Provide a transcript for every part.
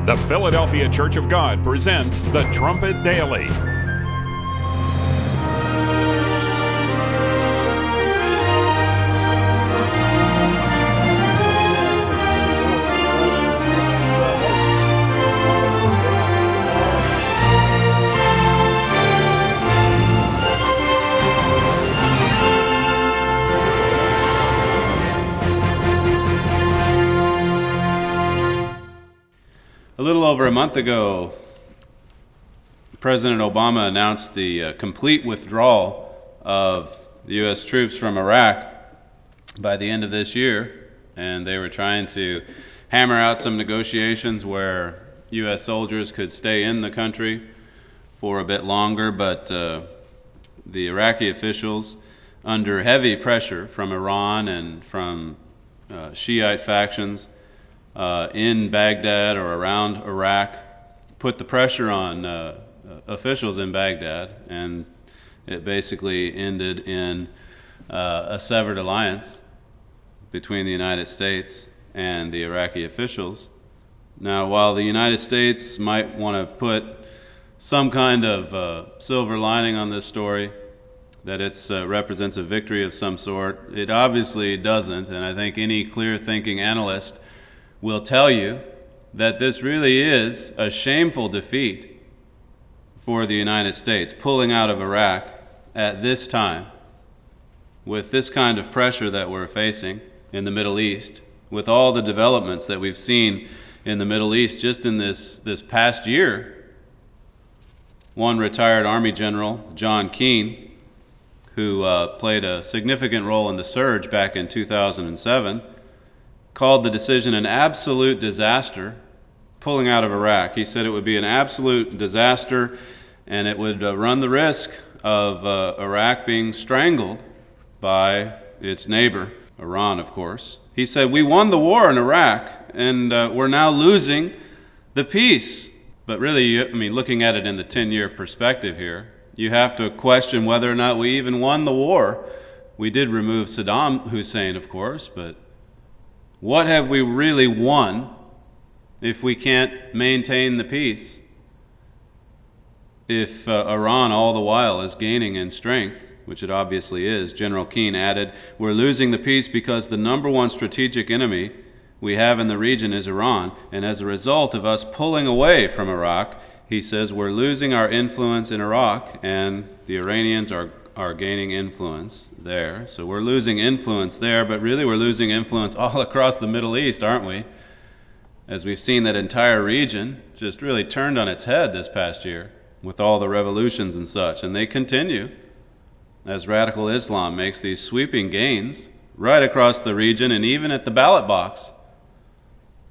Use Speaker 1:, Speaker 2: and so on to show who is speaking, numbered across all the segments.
Speaker 1: The Philadelphia Church of God presents the Trumpet Daily.
Speaker 2: A little over a month ago, President Obama announced the complete withdrawal of the U.S. troops from Iraq by the end of this year, and they were trying to hammer out some negotiations where U.S. soldiers could stay in the country for a bit longer, but the Iraqi officials, under heavy pressure from Iran and from Shiite factions, in Baghdad or around Iraq, put the pressure on officials in Baghdad, and it basically ended in a severed alliance between the United States and the Iraqi officials. Now, while the United States might want to put some kind of silver lining on this story, that it represents a victory of some sort, it obviously doesn't, and I think any clear-thinking analyst will tell you that this really is a shameful defeat for the United States, pulling out of Iraq at this time, with this kind of pressure that we're facing in the Middle East, with all the developments that we've seen in the Middle East just in this past year. One retired Army General, John Keane, who played a significant role in the surge back in 2007, called the decision an absolute disaster, pulling out of Iraq. He said it would be an absolute disaster, and it would run the risk of Iraq being strangled by its neighbor, Iran, of course. He said, "We won the war in Iraq, and we're now losing the peace." But really, looking at it in the 10-year perspective here, you have to question whether or not we even won the war. We did remove Saddam Hussein, of course, but what have we really won if we can't maintain the peace? If Iran all the while is gaining in strength, which it obviously is, General Keane added, "We're losing the peace because the number one strategic enemy we have in the region is Iran, and as a result of us pulling away from Iraq," he says, "we're losing our influence in Iraq, and the Iranians are gaining influence there." So we're losing influence there, but really we're losing influence all across the Middle East, aren't we? As we've seen that entire region just really turned on its head this past year with all the revolutions and such, and they continue as radical Islam makes these sweeping gains right across the region and even at the ballot box.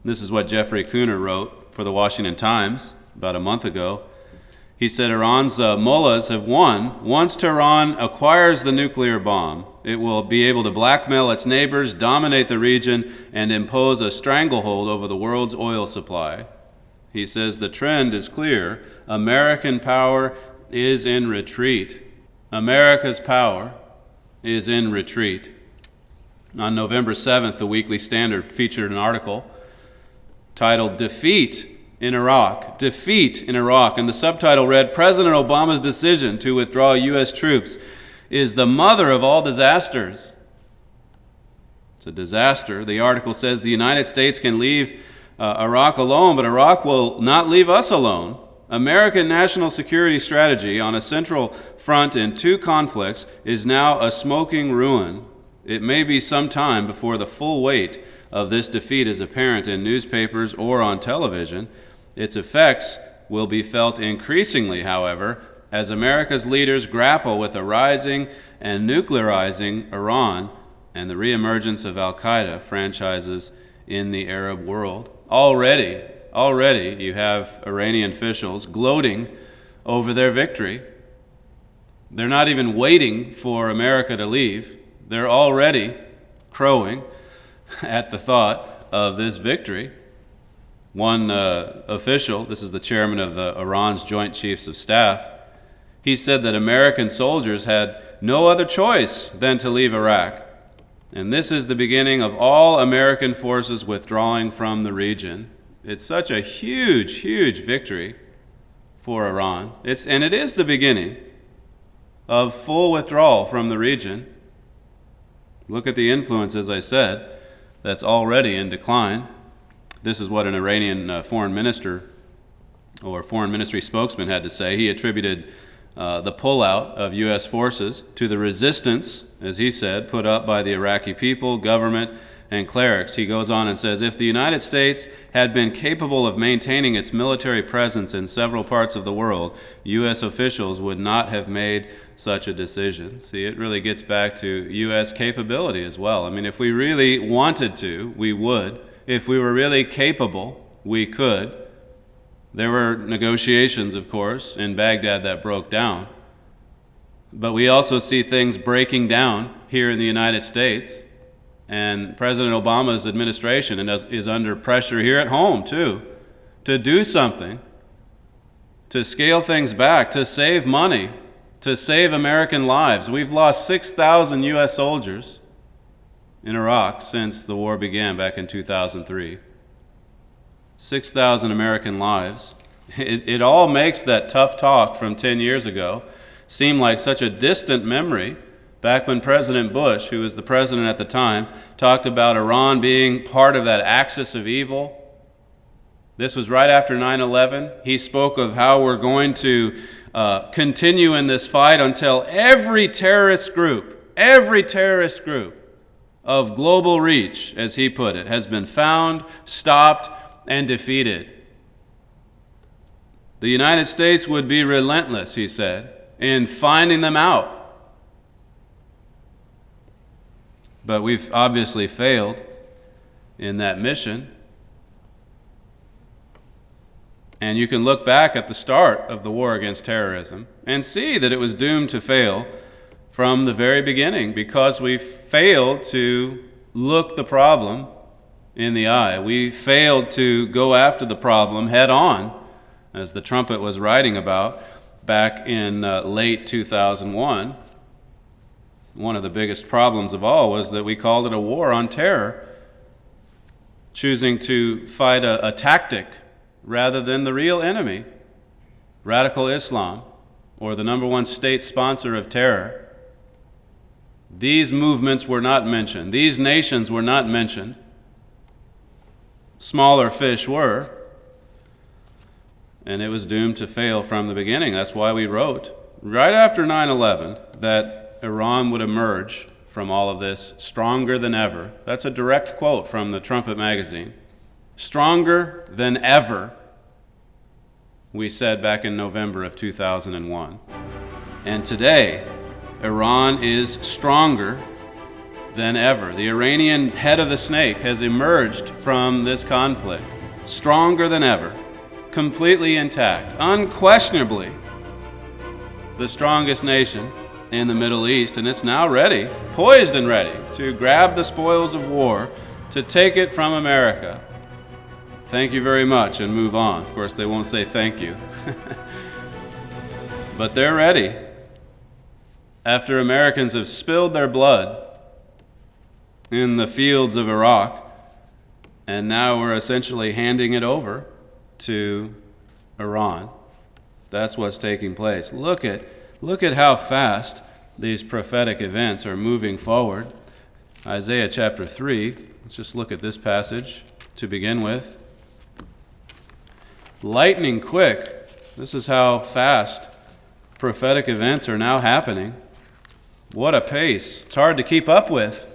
Speaker 2: This is what Jeffrey Cooner wrote for the Washington Times about a month ago. He said, "Iran's mullahs have won. Once Tehran acquires the nuclear bomb, it will be able to blackmail its neighbors, dominate the region, and impose a stranglehold over the world's oil supply." He says, "The trend is clear. American power is in retreat. America's power is in retreat." On November 7th, the Weekly Standard featured an article titled "Defeat in Iraq, Defeat in Iraq," and the subtitle read, "President Obama's decision to withdraw U.S. troops is the mother of all disasters." It's a disaster. The article says the United States can leave Iraq alone, but Iraq will not leave us alone. American national security strategy on a central front in two conflicts is now a smoking ruin. It may be some time before the full weight of this defeat is apparent in newspapers or on television. Its effects will be felt increasingly, however, as America's leaders grapple with a rising and nuclearizing Iran and the reemergence of al-Qaeda franchises in the Arab world. Already you have Iranian officials gloating over their victory. They're not even waiting for America to leave. They're already crowing at the thought of this victory. One official, this is the chairman of Iran's Joint Chiefs of Staff, he said that American soldiers had no other choice than to leave Iraq. And this is the beginning of all American forces withdrawing from the region. It's such a huge, huge victory for Iran. And it is the beginning of full withdrawal from the region. Look at the influence, as I said, that's already in decline. This is what an Iranian foreign minister or foreign ministry spokesman had to say. He attributed the pullout of U.S. forces to the resistance, as he said, put up by the Iraqi people, government, and clerics. He goes on and says, if the United States had been capable of maintaining its military presence in several parts of the world, U.S. officials would not have made such a decision. See, it really gets back to U.S. capability as well. I mean, if we really wanted to, we would. If we were really capable, we could. There were negotiations, of course, in Baghdad that broke down. But we also see things breaking down here in the United States. And President Obama's administration is under pressure here at home, too, to do something, to scale things back, to save money, to save American lives. We've lost 6,000 U.S. soldiers in Iraq since the war began back in 2003. 6,000 American lives. It all makes that tough talk from 10 years ago seem like such a distant memory. Back when President Bush, who was the president at the time, talked about Iran being part of that axis of evil. This was right after 9/11. He spoke of how we're going to continue in this fight until every terrorist group of global reach, as he put it, has been found, stopped, and defeated. The United States would be relentless, he said, in finding them out. But we've obviously failed in that mission. And you can look back at the start of the war against terrorism and see that it was doomed to fail from the very beginning because we failed to look the problem in the eye. We failed to go after the problem head on, as the Trumpet was writing about back in late 2001. One of the biggest problems of all was that we called it a war on terror, choosing to fight a tactic rather than the real enemy, radical Islam, or the number one state sponsor of terror. These movements were not mentioned. These nations were not mentioned. Smaller fish were, and it was doomed to fail from the beginning. That's why we wrote, right after 9/11, that Iran would emerge from all of this stronger than ever. That's a direct quote from the Trumpet magazine. Stronger than ever, we said back in November of 2001. And today, Iran is stronger than ever. The Iranian head of the snake has emerged from this conflict, stronger than ever, completely intact, unquestionably the strongest nation in the Middle East, and it's now ready, poised and ready, to grab the spoils of war, to take it from America. Thank you very much, and move on. Of course, they won't say thank you. But they're ready. After Americans have spilled their blood in the fields of Iraq, and now we're essentially handing it over to Iran. That's what's taking place. Look at how fast these prophetic events are moving forward. Isaiah chapter 3, let's just look at this passage to begin with. Lightning quick, this is how fast prophetic events are now happening. What a pace. It's hard to keep up with.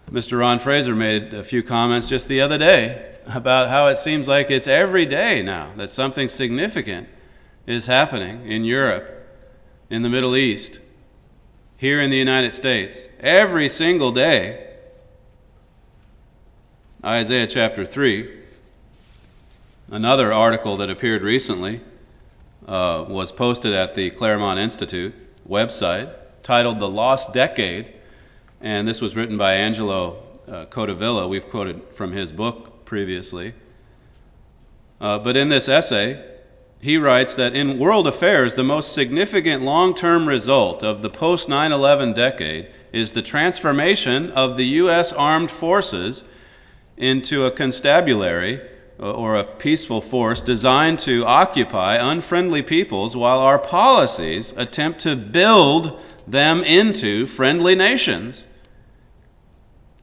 Speaker 2: Mr. Ron Fraser made a few comments just the other day about how it seems like it's every day now that something significant is happening in Europe, in the Middle East, here in the United States. Every single day. Isaiah chapter 3. Another article that appeared recently was posted at the Claremont Institute website titled The Lost Decade, and this was written by Angelo Codavilla. We've quoted from his book previously. But in this essay, he writes that in world affairs, the most significant long-term result of the post-9/11 decade is the transformation of the U.S. armed forces into a constabulary or a peaceful force designed to occupy unfriendly peoples, while our policies attempt to build them into friendly nations.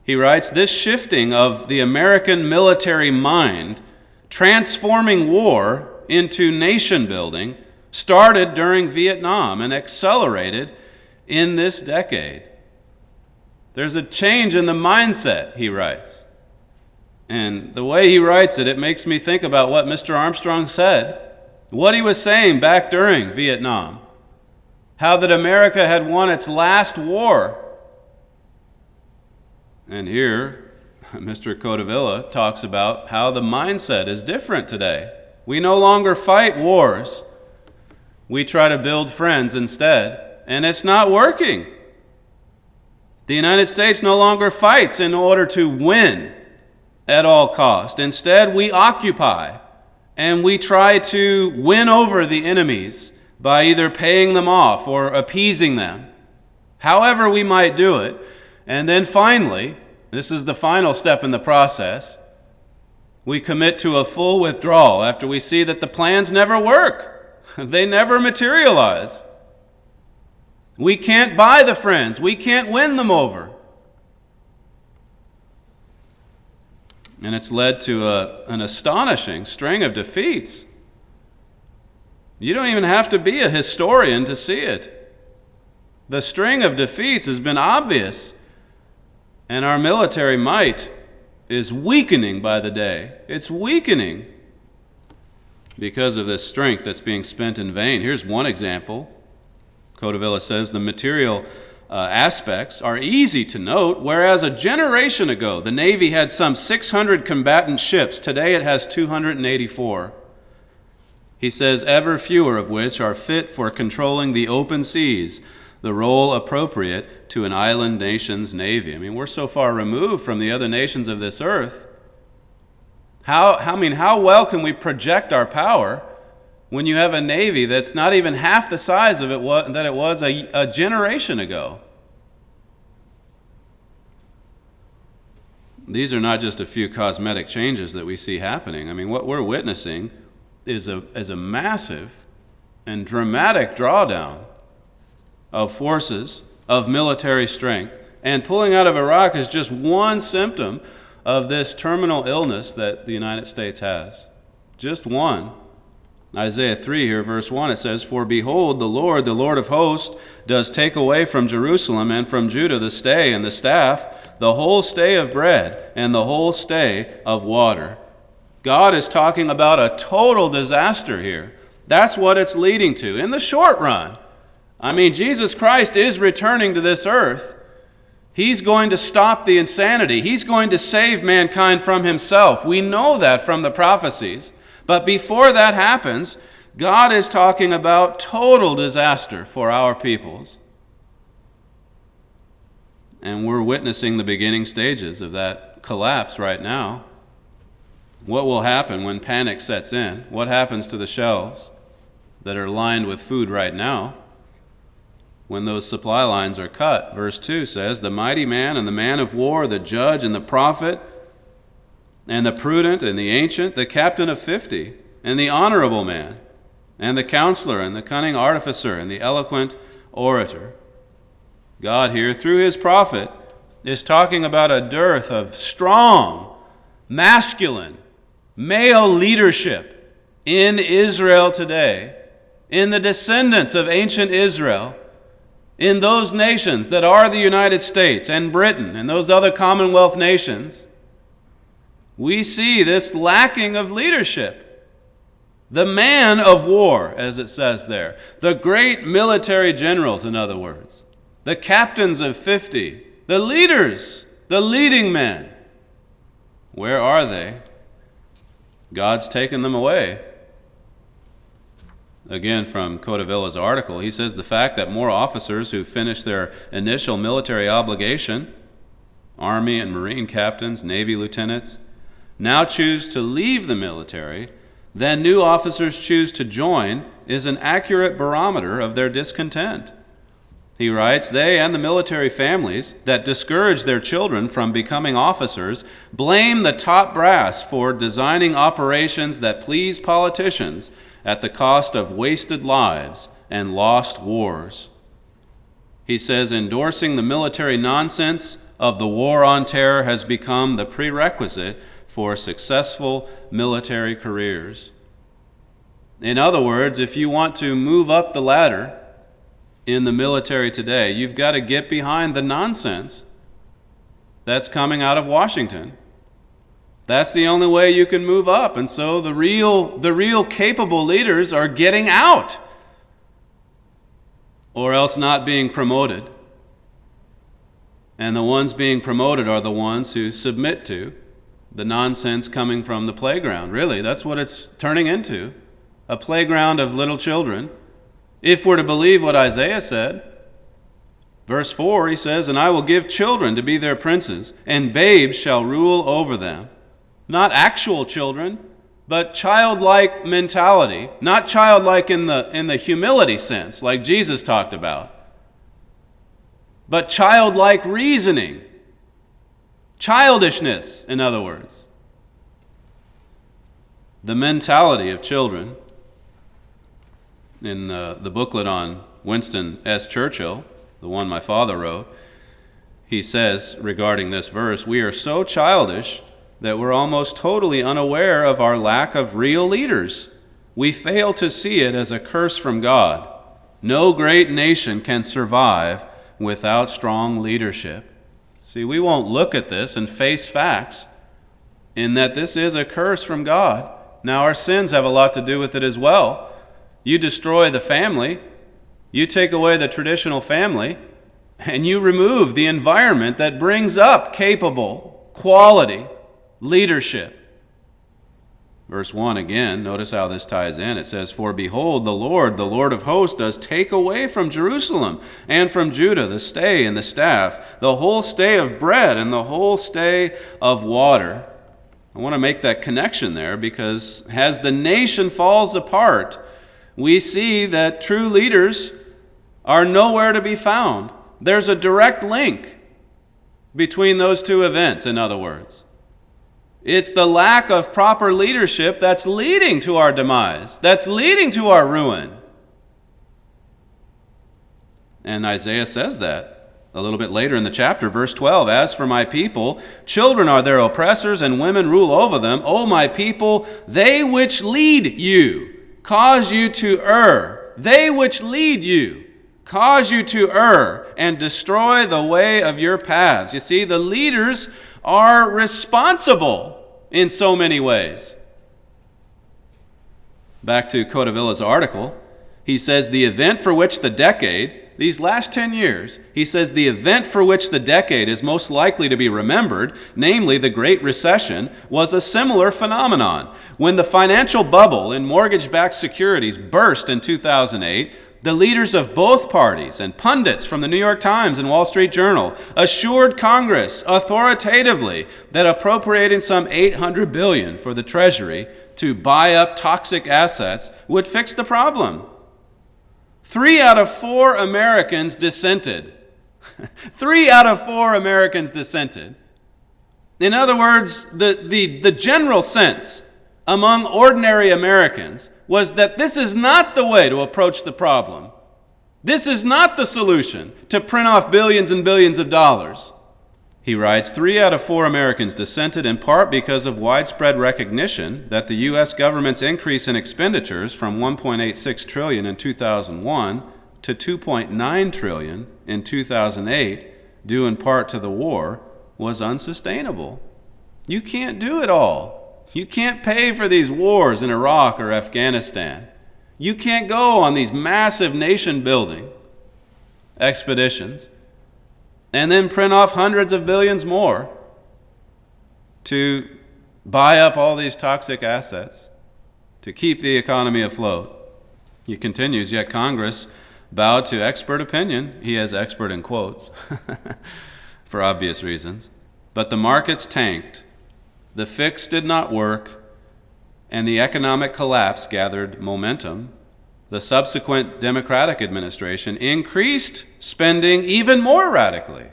Speaker 2: He writes, this shifting of the American military mind, transforming war into nation building, started during Vietnam and accelerated in this decade. There's a change in the mindset, he writes. And the way he writes it, it makes me think about what Mr. Armstrong said, what he was saying back during Vietnam, how that America had won its last war. And here, Mr. Codevilla talks about how the mindset is different today. We no longer fight wars. We try to build friends instead, and it's not working. The United States no longer fights in order to win at all cost. Instead, we occupy, and we try to win over the enemies by either paying them off or appeasing them, however we might do it. And then finally, this is the final step in the process, we commit to a full withdrawal after we see that the plans never work. They never materialize. We can't buy the friends. We can't win them over. And it's led to an astonishing string of defeats. You don't even have to be a historian to see it. The string of defeats has been obvious, and our military might is weakening by the day. It's weakening because of this strength that's being spent in vain. Here's one example. Codevilla says the material aspects are easy to note, whereas a generation ago the Navy had some 600 combatant ships. Today it has 284. He says, ever fewer of which are fit for controlling the open seas, the role appropriate to an island nation's navy. I mean, we're so far removed from the other nations of this earth. How well can we project our power when you have a navy that's not even half the size of that it was a generation ago? These are not just a few cosmetic changes that we see happening. I mean, what we're witnessing is a massive and dramatic drawdown of forces, of military strength. And pulling out of Iraq is just one symptom of this terminal illness that the United States has. Just one. Isaiah 3 here, verse 1, it says, for behold, the Lord of hosts, does take away from Jerusalem and from Judah the stay and the staff, the whole stay of bread and the whole stay of water. God is talking about a total disaster here. That's what it's leading to in the short run. I mean, Jesus Christ is returning to this earth. He's going to stop the insanity. He's going to save mankind from himself. We know that from the prophecies. But before that happens, God is talking about total disaster for our peoples. And we're witnessing the beginning stages of that collapse right now. What will happen when panic sets in? What happens to the shelves that are lined with food right now when those supply lines are cut? Verse 2 says, the mighty man and the man of war, the judge and the prophet, and the prudent and the ancient, the captain of 50, and the honorable man, and the counselor and the cunning artificer and the eloquent orator. God here, through his prophet, is talking about a dearth of strong, masculine, male leadership in Israel today, in the descendants of ancient Israel, in those nations that are the United States and Britain and those other Commonwealth nations. We see this lacking of leadership. The man of war, as it says there, the great military generals, in other words, the captains of 50, the leaders, the leading men. Where are they? God's taken them away. Again, from Codevilla's article, he says the fact that more officers who finish their initial military obligation, Army and Marine captains, Navy lieutenants, now choose to leave the military than new officers choose to join is an accurate barometer of their discontent. He writes, they and the military families that discourage their children from becoming officers blame the top brass for designing operations that please politicians at the cost of wasted lives and lost wars. He says, endorsing the military nonsense of the war on terror has become the prerequisite for successful military careers. In other words, if you want to move up the ladder in the military today, you've got to get behind the nonsense that's coming out of Washington. That's the only way you can move up. And so the real capable leaders are getting out, or else not being promoted. And the ones being promoted are the ones who submit to the nonsense coming from the playground. Really, that's what it's turning into, a playground of little children. If we're to believe what Isaiah said, verse 4, he says, and I will give children to be their princes, and babes shall rule over them. Not actual children, but childlike mentality. Not childlike in the humility sense, like Jesus talked about, but childlike reasoning. Childishness, in other words. The mentality of children. In the booklet on Winston S. Churchill, the one my father wrote, he says regarding this verse, we are so childish that we're almost totally unaware of our lack of real leaders. We fail to see it as a curse from God. No great nation can survive without strong leadership. See, we won't look at this and face facts in that this is a curse from God. Now, our sins have a lot to do with it as well. You destroy the family, you take away the traditional family, and you remove the environment that brings up capable, quality leadership. Verse 1 again, notice how this ties in. It says, for behold, the Lord of hosts, does take away from Jerusalem and from Judah the stay and the staff, the whole stay of bread and the whole stay of water. I want to make that connection there because as the nation falls apart, we see that true leaders are nowhere to be found. There's a direct link between those two events, in other words. It's the lack of proper leadership that's leading to our demise, that's leading to our ruin. And Isaiah says that a little bit later in the chapter, verse 12, as for my people, children are their oppressors and women rule over them. O my people, they which lead you cause you to err. They which lead you cause you to err and destroy the way of your paths. You see, the leaders are responsible in so many ways. Back to Cotavilla's article, he says the event for which the decade, these last 10 years, he says the event for which the decade is most likely to be remembered, namely the Great Recession, was a similar phenomenon. When the financial bubble in mortgage-backed securities burst in 2008, the leaders of both parties and pundits from the New York Times and Wall Street Journal assured Congress authoritatively that appropriating some $800 billion for the Treasury to buy up toxic assets would fix the problem. 3 out of 4 Americans dissented. 3 out of 4 Americans dissented. In other words, the general sense among ordinary Americans was that this is not the way to approach the problem. This is not the solution to print off billions and billions of dollars. He writes, 3 out of 4 Americans dissented in part because of widespread recognition that the U.S. government's increase in expenditures from $1.86 trillion in 2001 to $2.9 trillion in 2008, due in part to the war, was unsustainable. You can't do it all. You can't pay for these wars in Iraq or Afghanistan. You can't go on these massive nation-building expeditions and then print off hundreds of billions more to buy up all these toxic assets to keep the economy afloat. He continues, yet Congress bowed to expert opinion. He has expert in quotes for obvious reasons. But the markets tanked. The fix did not work, and the economic collapse gathered momentum. The subsequent Democratic administration increased spending even more radically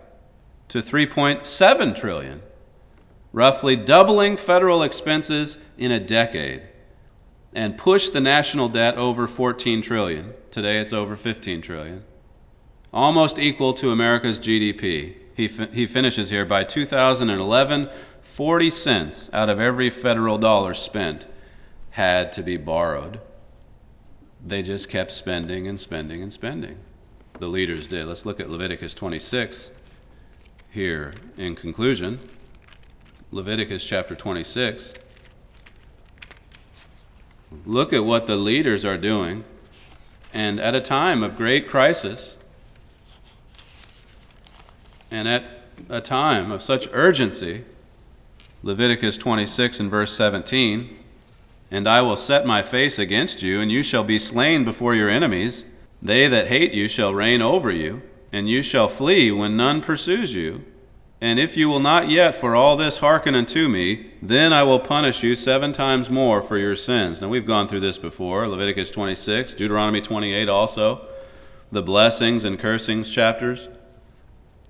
Speaker 2: to $3.7 trillion, roughly doubling federal expenses in a decade, and pushed the national debt over $14 trillion. Today it's over $15 trillion, almost equal to America's GDP. He finishes here, by 2011, 40 cents out of every federal dollar spent had to be borrowed. They just kept spending and spending and spending. The leaders did. Let's look at Leviticus 26 here in conclusion. Leviticus chapter 26. Look at what the leaders are doing. And at a time of great crisis, and at a time of such urgency, Leviticus 26 and verse 17, "And I will set my face against you, and you shall be slain before your enemies. They that hate you shall reign over you, and you shall flee when none pursues you. And if you will not yet for all this hearken unto me, then I will punish you 7 times more for your sins." Now, we've gone through this before, Leviticus 26, Deuteronomy 28 also, the blessings and cursings chapters,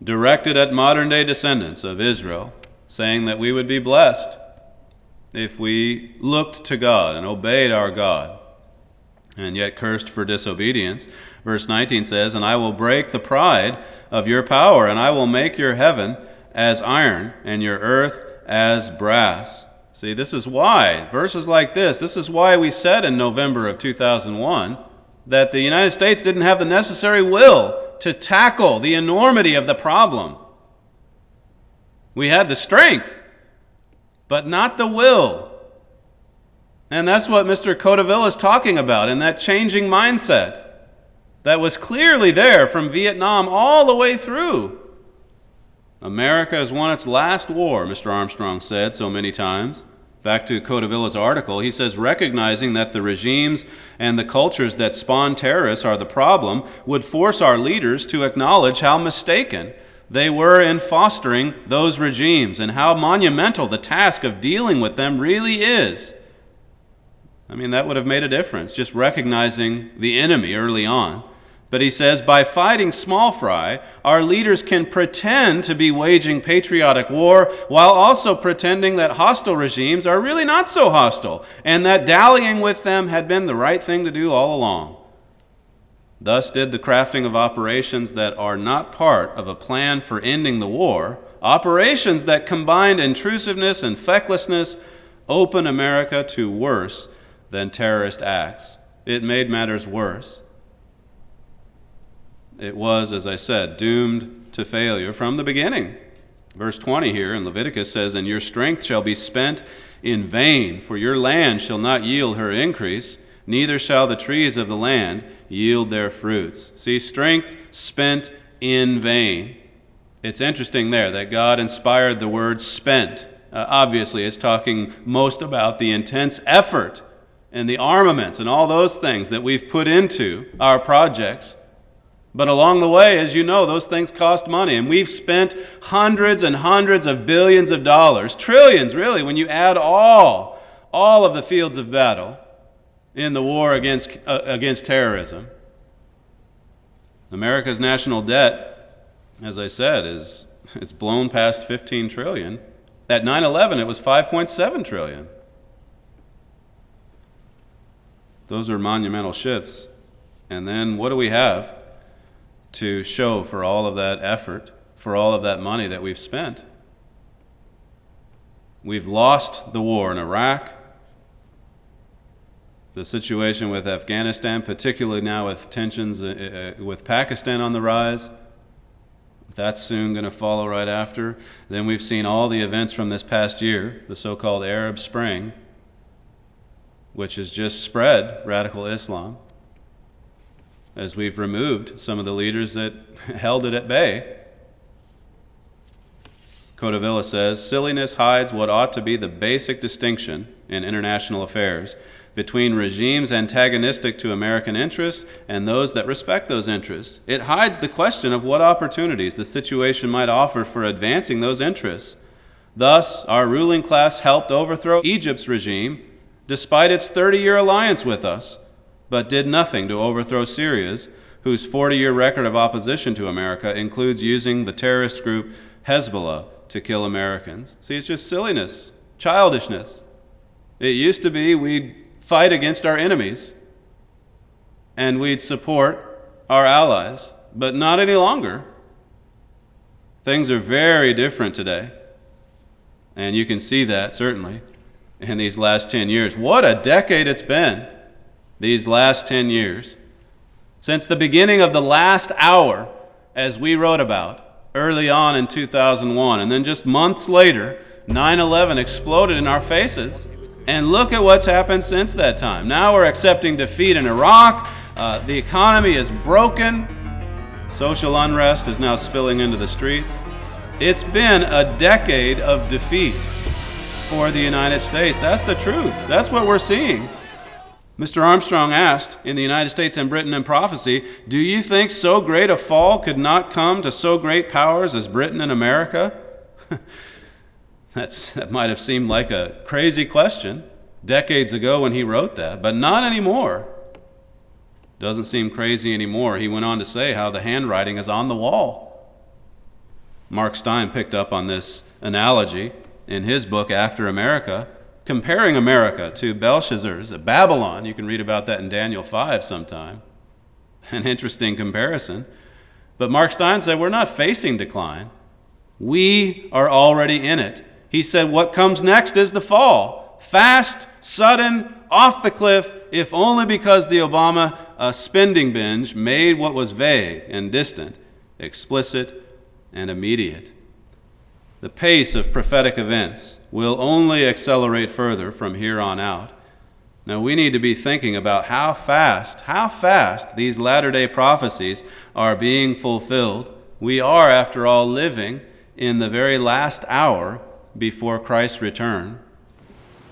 Speaker 2: directed at modern-day descendants of Israel, saying that we would be blessed if we looked to God and obeyed our God, and yet cursed for disobedience. Verse 19 says, "And I will break the pride of your power, and I will make your heaven as iron, and your earth as brass." See, this is why, verses like this is why we said in November of 2001 that the United States didn't have the necessary will to tackle the enormity of the problem. We had the strength, but not the will. And that's what Mr. Codeville is talking about in that changing mindset that was clearly there from Vietnam all the way through. America has won its last war, Mr. Armstrong said so many times. Back to Codeville's article, he says, recognizing that the regimes and the cultures that spawn terrorists are the problem would force our leaders to acknowledge how mistaken they were in fostering those regimes and how monumental the task of dealing with them really is. I mean, that would have made a difference, just recognizing the enemy early on. But he says, by fighting small fry, our leaders can pretend to be waging patriotic war while also pretending that hostile regimes are really not so hostile and that dallying with them had been the right thing to do all along. Thus did the crafting of operations that are not part of a plan for ending the war, operations that combined intrusiveness and fecklessness, open America to worse than terrorist acts. It made matters worse. It was, as I said, doomed to failure from the beginning. Verse 20 here in Leviticus says, "And your strength shall be spent in vain, for your land shall not yield her increase, neither shall the trees of the land yield their fruits." See, strength spent in vain. It's interesting there that God inspired the word spent. Obviously, it's talking most about the intense effort and the armaments and all those things that we've put into our projects. But along the way, as you know, those things cost money, and we've spent hundreds and hundreds of billions of dollars, trillions really, when you add all of the fields of battle in the war against terrorism. America's national debt, as I said, it's blown past $15 trillion. At 9/11, it was $5.7 trillion. Those are monumental shifts. And then what do we have to show for all of that effort, for all of that money that we've spent? We've lost the war in Iraq, the situation with Afghanistan, particularly now with tensions with Pakistan on the rise. That's soon going to follow right after. Then we've seen all the events from this past year, the so-called Arab Spring, which has just spread radical Islam, as we've removed some of the leaders that held it at bay. Codevilla says, "Silliness hides what ought to be the basic distinction in international affairs between regimes antagonistic to American interests and those that respect those interests. It hides the question of what opportunities the situation might offer for advancing those interests. Thus, our ruling class helped overthrow Egypt's regime despite its 30-year alliance with us. but did nothing to overthrow Syria's, whose 40-year record of opposition to America includes using the terrorist group Hezbollah to kill Americans. See, it's just silliness, childishness. It used to be we'd fight against our enemies and we'd support our allies, but not any longer. Things are very different today, and you can see that, certainly, in these last 10 years. What a decade it's been, these last 10 years. Since the beginning of the last hour, as we wrote about early on in 2001, and then just months later, 9/11 exploded in our faces. And look at what's happened since that time. Now we're accepting defeat in Iraq. The economy is broken. Social unrest is now spilling into the streets. It's been a decade of defeat for the United States. That's the truth. That's what we're seeing. Mr. Armstrong asked in the United States and Britain in Prophecy, do you think so great a fall could not come to so great powers as Britain and America? That might have seemed like a crazy question decades ago when he wrote that, but not anymore. Doesn't seem crazy anymore. He went on to say how the handwriting is on the wall. Mark Stein picked up on this analogy in his book, After America, comparing America to Belshazzar's at Babylon. You can read about that in Daniel 5 sometime. An interesting comparison. But Mark Stein said, we're not facing decline. We are already in it. He said, what comes next is the fall. Fast, sudden, off the cliff, if only because the Obama spending binge made what was vague and distant, explicit and immediate. The pace of prophetic events will only accelerate further from here on out. Now we need to be thinking about how fast these latter-day prophecies are being fulfilled. We are, after all, living in the very last hour before Christ's return.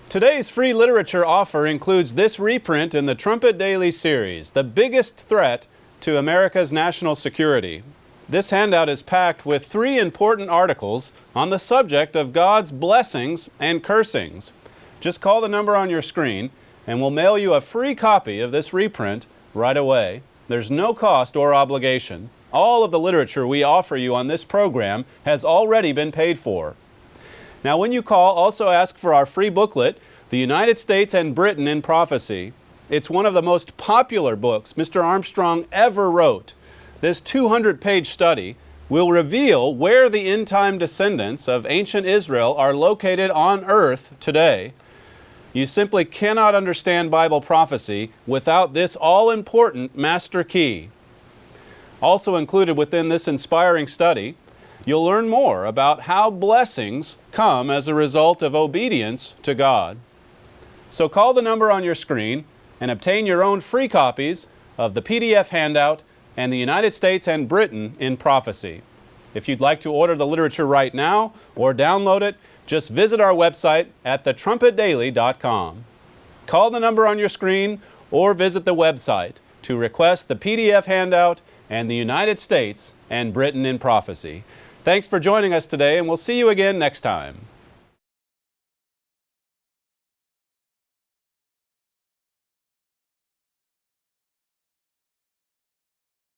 Speaker 3: Today's free literature offer includes this reprint in the Trumpet Daily series, The Biggest Threat to America's National Security. This handout is packed with 3 important articles on the subject of God's blessings and cursings. Just call the number on your screen and we'll mail you a free copy of this reprint right away. There's no cost or obligation. All of the literature we offer you on this program has already been paid for. Now when you call, also ask for our free booklet, The United States and Britain in Prophecy. It's one of the most popular books Mr. Armstrong ever wrote. This 200-page study will reveal where the end-time descendants of ancient Israel are located on earth today. You simply cannot understand Bible prophecy without this all-important master key. Also included within this inspiring study, you'll learn more about how blessings come as a result of obedience to God. So call the number on your screen and obtain your own free copies of the PDF handout and the United States and Britain in Prophecy. If you'd like to order the literature right now or download it, just visit our website at thetrumpetdaily.com. Call the number on your screen or visit the website to request the PDF handout and the United States and Britain in Prophecy. Thanks for joining us today, and we'll see you again next time.